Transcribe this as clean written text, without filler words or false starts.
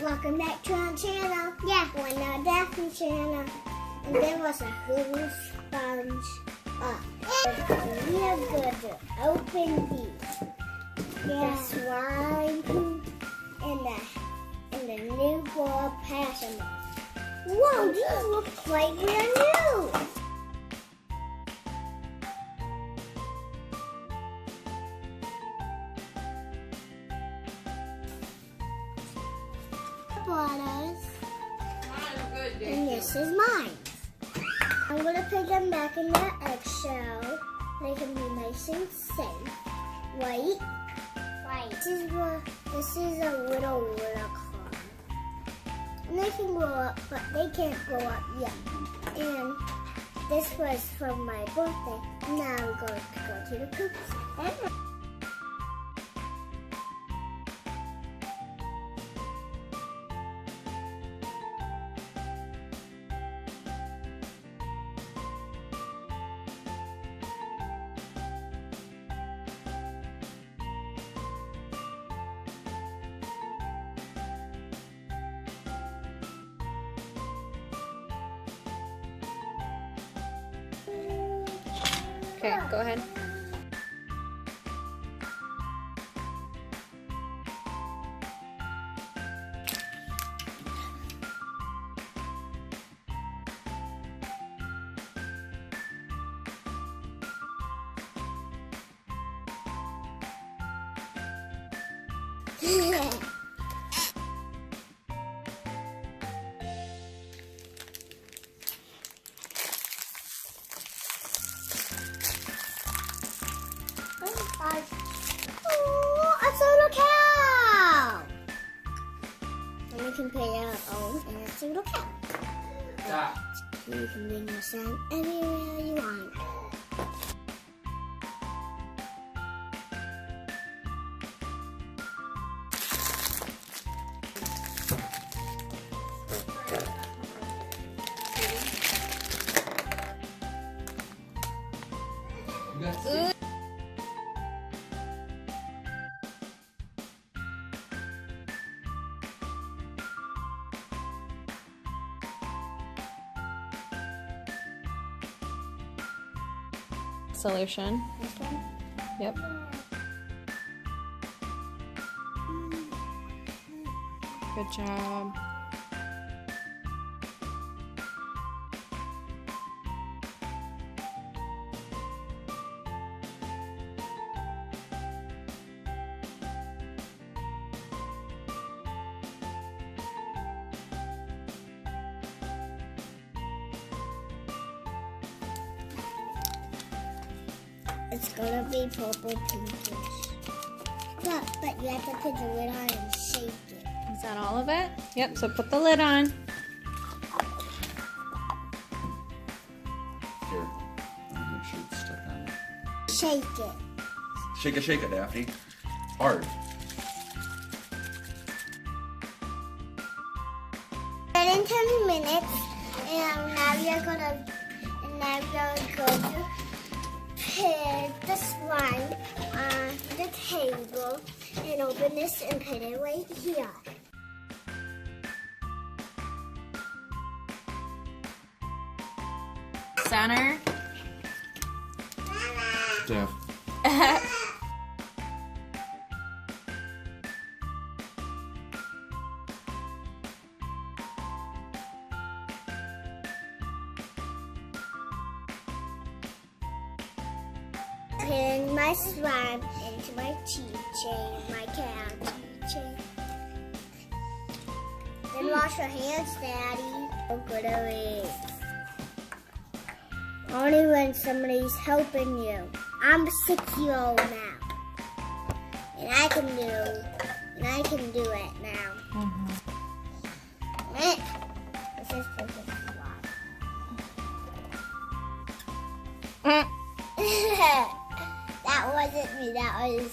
Welcome back to our channel. Yeah, we're on our Daphne channel. And there was a hula sponge up. We are going to open these. The swine poop and the new ball Hatchimals. Whoa, these look like brand new. Waters. And this is mine. I'm going to put them back in their eggshell. They can be nice and safe. Right? Right. This is a little unicorn. And they can grow up, but they can't grow up yet. And this was from my birthday. Now we're going to go to the Poopsie. Okay, go ahead. Oh, a soda cow! And we can put our own in a soda cow. Yeah. You can bring your son anywhere you want. Solution. This one? Yep. Good job. It's gonna be purple pinkish. But you have to put the lid on and shake it. Is that all of it? Yep, so put the lid on. Here. I'll make sure it's stuck on there. Shake it. Shake it, Daphne. Hard. In 10 minutes, and now you're gonna go to put the slime on the table and open this and put it right here. Center. Daph. Putting my slime into my keychain, my cat keychain. Then wash your hands, Daddy. So good it is. Only when somebody's helping you. I'm 6-year-old now, and I can do it now. This is perfect. That wasn't me. That was